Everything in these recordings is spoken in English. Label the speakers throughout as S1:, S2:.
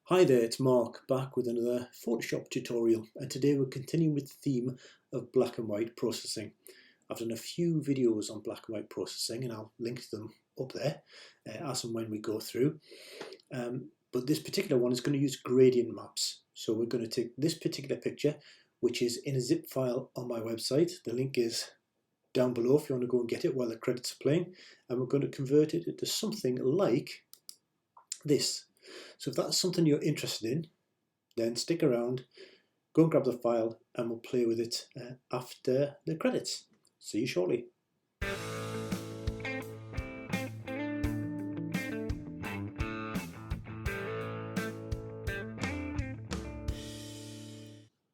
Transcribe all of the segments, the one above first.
S1: Hi there, it's Mark back with another Photoshop tutorial, and today we're continuing with the theme of black and white processing. I've done a few videos on black and white processing and I'll link them up there as and when we go through. But this particular one is going to use gradient maps. So we're going to take this particular picture, which is in a zip file on my website. The link is down below if you want to go and get it while the credits are playing, and we're going to convert it into something like this. So if that's something you're interested in, then stick around, go and grab the file, and we'll play with it after the credits. See you shortly.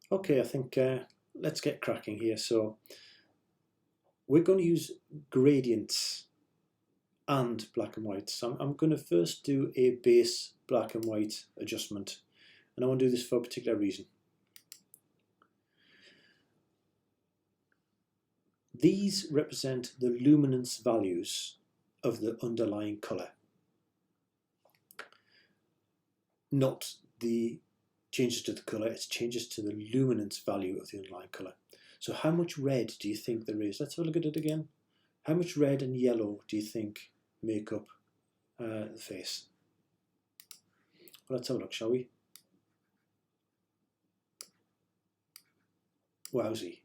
S1: Okay, I think let's get cracking here. So we're going to use gradients and black and white. So I'm going to first do a base black and white adjustment, and I want to do this for a particular reason. These represent the luminance values of the underlying colour, not the changes to the colour, it's changes to the luminance value of the underlying colour. So how much red do you think there is? Let's have a look at it again. How much red and yellow do you think make up the face? Well, let's have a look, shall we? Wowsy.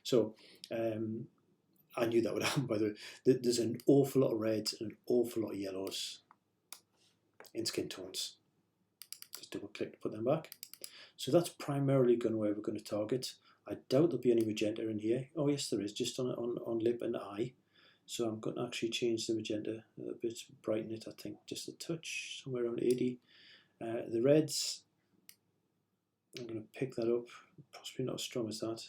S1: So I knew that would happen, by the way. There's an awful lot of reds and an awful lot of yellows in skin tones. Just double click to put them back. So that's primarily where we're going to target. I doubt there'll be any magenta in here. Oh yes, there is, just on lip and eye. So I'm going to actually change the magenta a little bit, brighten it, I think, just a touch, somewhere around 80. The reds, I'm going to pick that up, possibly not as strong as that.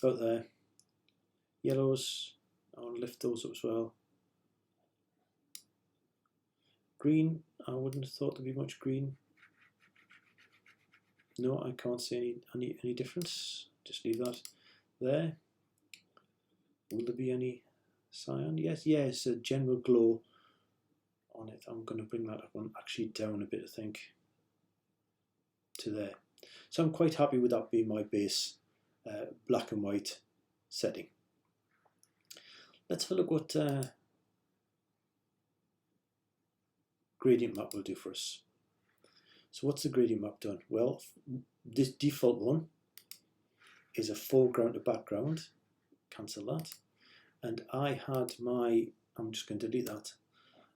S1: About there. Yellows, I'll lift those up as well. Green, I wouldn't have thought there'd be much green. No, I can't see any difference. Just leave that there. Will there be any cyan? Yes, a general glow on it. I'm going to bring that one actually down a bit, I think, to there. So I'm quite happy with that being my base black and white setting. Let's have a look what gradient map will do for us. So what's the gradient map done? Well, this default one is a foreground to background. Cancel that. And I had my, I'm just going to delete that.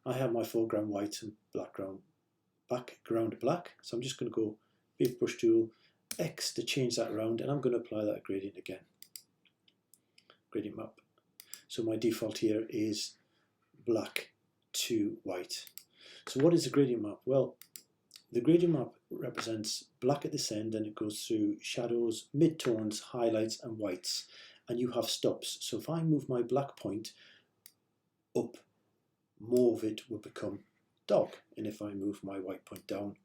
S1: I have my foreground white and background black. So I'm just going to go big brush tool, X to change that around, and I'm going to apply that gradient again. Gradient map. So my default here is black to white. So what is a gradient map? Well, the gradient map represents black at this end, and it goes through shadows, midtones, highlights, and whites. And you have stops. So if I move my black point up, more of it will become dark. And if I move my white point down,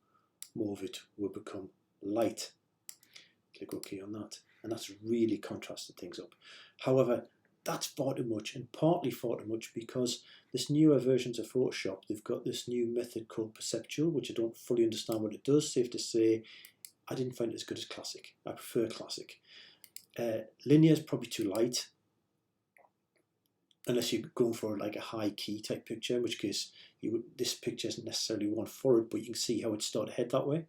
S1: more of it will become light. Click OK on that. And that's really contrasted things up. However, that's far too much, and partly far too much because this newer versions of Photoshop, they've got this new method called Perceptual, which I don't fully understand what it does. Safe to say, I didn't find it as good as Classic. I prefer Classic. Linear is probably too light, unless you're going for like a high key type picture, in which case this picture isn't necessarily one for it, but you can see how it started to head that way.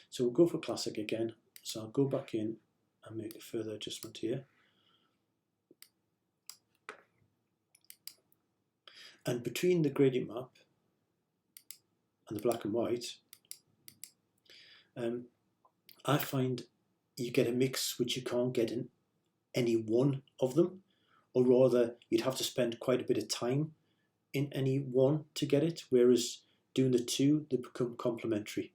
S1: So we'll go for Classic again. So I'll go back in and make a further adjustment here. And between the gradient map and the black and white, I find you get a mix which you can't get in any one of them, or rather you'd have to spend quite a bit of time in any one to get it, whereas doing the two, they become complementary.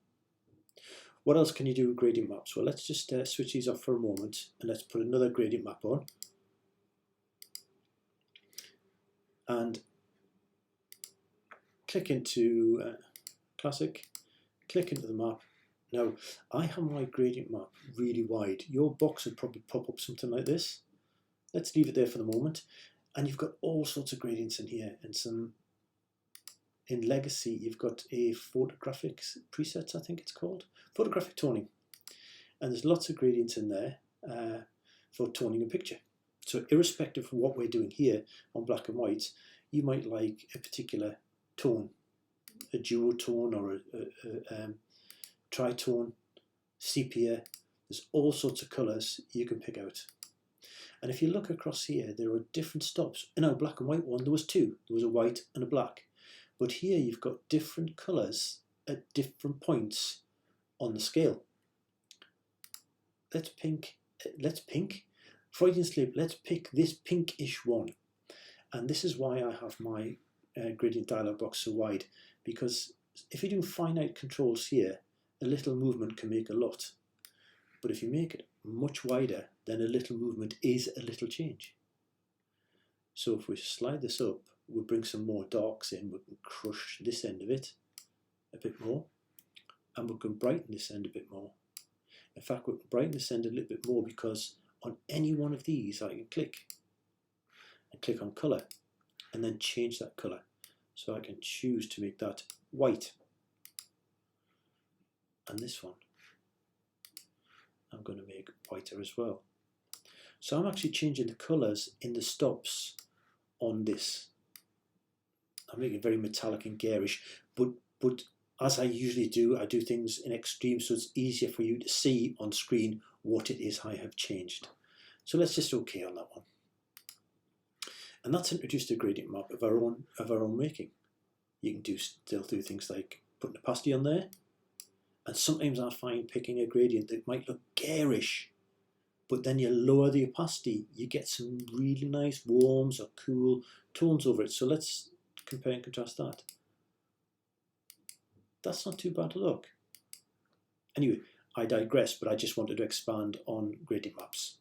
S1: What else can you do with gradient maps? Well, let's just switch these off for a moment, and let's put another gradient map on. And click into Classic, click into the map. Now, I have my gradient map really wide. Your box would probably pop up something like this. Let's leave it there for the moment. And you've got all sorts of gradients in here and some in Legacy, you've got a photographic presets, I think it's called, photographic toning. And there's lots of gradients in there for toning a picture. So irrespective of what we're doing here on black and white, you might like a particular tone, a duotone or a tritone, sepia. There's all sorts of colours you can pick out. And if you look across here, there are different stops. In our black and white one, there was two. There was a white and a black. But here you've got different colours at different points on the scale. Let's Freudian slip, let's pick this pinkish one. And this is why I have my gradient dialog box so wide, because if you're doing finite controls here, a little movement can make a lot. But if you make it much wider, then a little movement is a little change. So if we slide this up, we'll bring some more darks in, we can crush this end of it a bit more, and we can brighten this end a bit more. In fact, we can brighten this end a little bit more because on any one of these I can click on colour and then change that colour. So I can choose to make that white. And this one I'm going to make whiter as well. So I'm actually changing the colours in the stops on this. I'm making it very metallic and garish, but as I usually do, I do things in extreme so it's easier for you to see on screen what it is I have changed. So let's just OK on that one. And that's introduced a gradient map of our own making. You can still do things like putting opacity on there. And sometimes I find picking a gradient that might look garish, but then you lower the opacity, you get some really nice warms or cool tones over it. So let's compare and contrast that. That's not too bad a look. Anyway, I digress, but I just wanted to expand on gradient maps.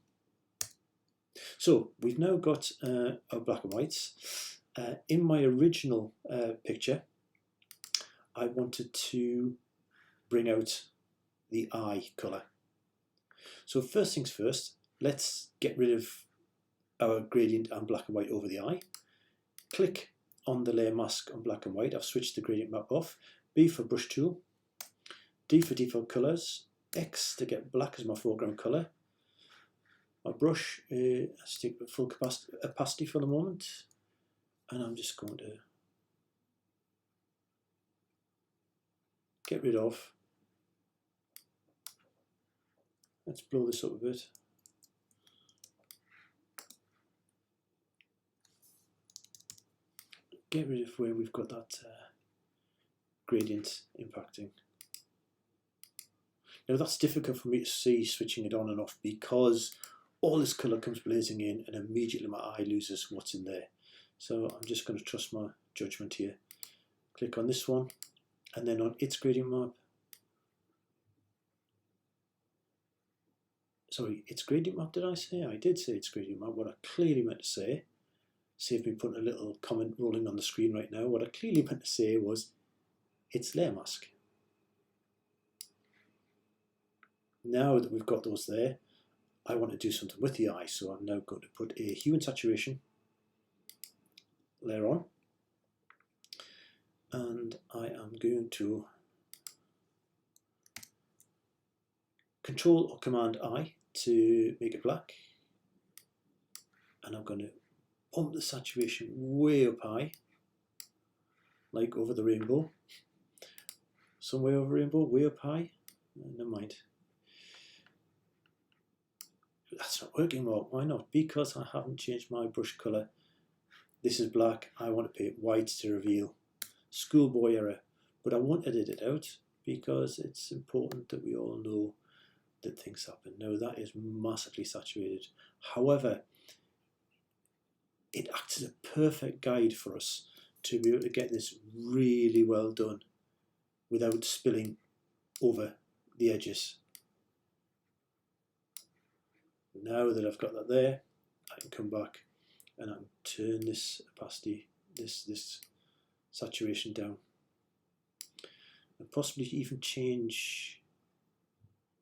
S1: So we've now got our black and whites. In my original picture, I wanted to bring out the eye colour. So first things first, let's get rid of our gradient and black and white over the eye. Click on the layer mask on black and white. I've switched the gradient map off. B for brush tool, D for default colours, X to get black as my foreground colour. My brush, let's take the full opacity for the moment, and I'm just going to get rid of. Let's blow this up a bit. Get rid of where we've got that gradient impacting. Now that's difficult for me to see switching it on and off because all this colour comes blazing in and immediately my eye loses what's in there. So I'm just going to trust my judgment here. Click on this one and then on its gradient map. Sorry, its gradient map, did I say? I did say its gradient map. What I clearly meant to say, save me putting a little comment rolling on the screen right now, what I clearly meant to say was its layer mask. Now that we've got those there, I want to do something with the eye, so I'm now going to put a hue and saturation layer on, and I am going to Control or Command I to make it black, and I'm going to pump the saturation way up high, like over the rainbow. Somewhere over rainbow, way up high. Never mind. That's not working well. Why not? Because I haven't changed my brush colour. This is black. I want to paint white to reveal. Schoolboy error. But I won't edit it out because it's important that we all know that things happen. Now that is massively saturated. However, it acts as a perfect guide for us to be able to get this really well done without spilling over the edges. Now that I've got that there, I can come back and I can turn this opacity, this saturation down, and possibly even change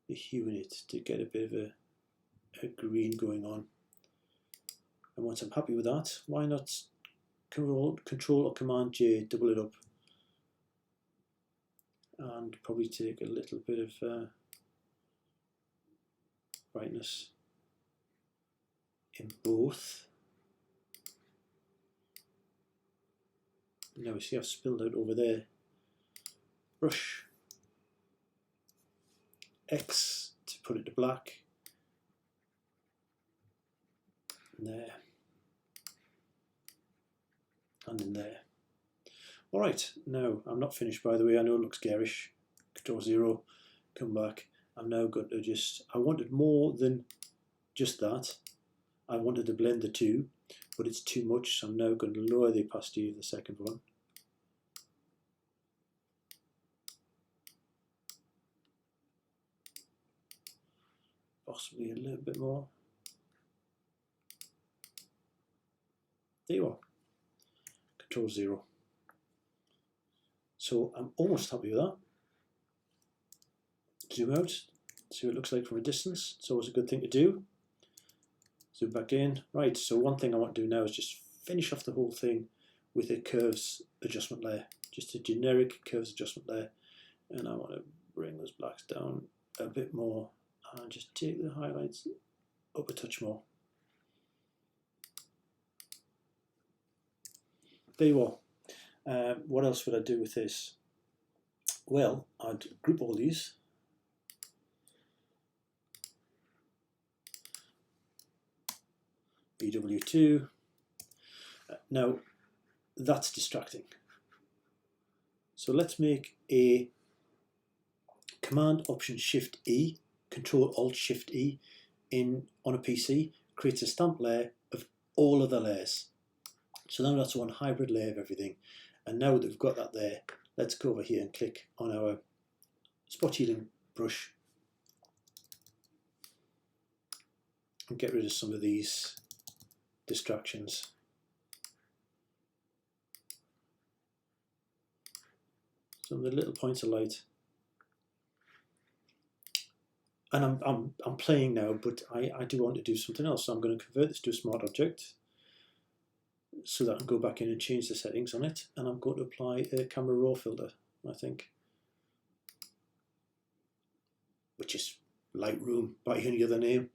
S1: the hue in it to get a bit of a green going on. And once I'm happy with that, why not Control or Command J, double it up and probably take a little bit of brightness in both. Now you see I've spilled out over there. Brush X to put it to black. And there. And in there. Alright, now I'm not finished, by the way. I know it looks garish. Control 0, come back. I'm now going to I wanted more than just that. I wanted to blend the two, but it's too much, so I'm now going to lower the opacity of the second one. Possibly a little bit more. There you are. Control 0. So I'm almost happy with that. Zoom out, see what it looks like from a distance. It's always a good thing to do. Zoom back in. Right, so one thing I want to do now is just finish off the whole thing with a curves adjustment layer. Just a generic curves adjustment layer. And I want to bring those blacks down a bit more and just take the highlights up a touch more. There you are. What else would I do with this? Well, I'd group all these. BW2. Now, that's distracting. So let's make a Command Option Shift E, Control Alt Shift E on a PC, creates a stamp layer of all of the layers. So now that's one hybrid layer of everything. And now that we've got that there, let's go over here and click on our spot healing brush and get rid of some of these distractions. Some of the little points of light. And I'm playing now, but I do want to do something else. So I'm going to convert this to a smart object so that I can go back in and change the settings on it. And I'm going to apply a camera raw filter, I think, which is Lightroom by any other name.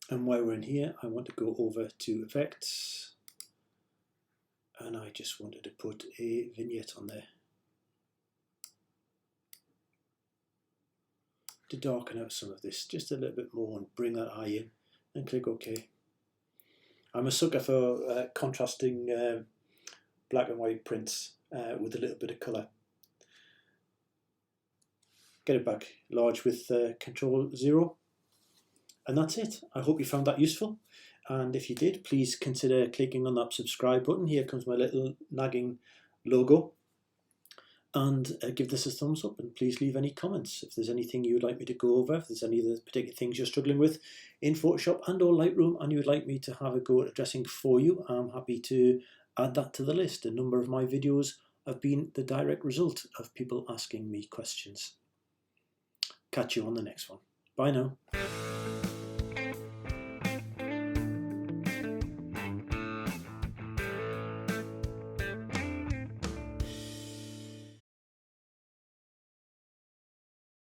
S1: And while we're in here, I want to go over to Effects, and I just wanted to put a vignette on there to darken out some of this just a little bit more and bring that eye in, and click OK. I'm a sucker for contrasting black and white prints with a little bit of colour. Get it back large with Control 0. And that's it. I hope you found that useful. And if you did, please consider clicking on that subscribe button. Here comes my little nagging logo. And give this a thumbs up, and please leave any comments. If there's anything you would like me to go over, if there's any of the particular things you're struggling with in Photoshop and or Lightroom and you would like me to have a go at addressing for you, I'm happy to add that to the list. A number of my videos have been the direct result of people asking me questions. Catch you on the next one. Bye now.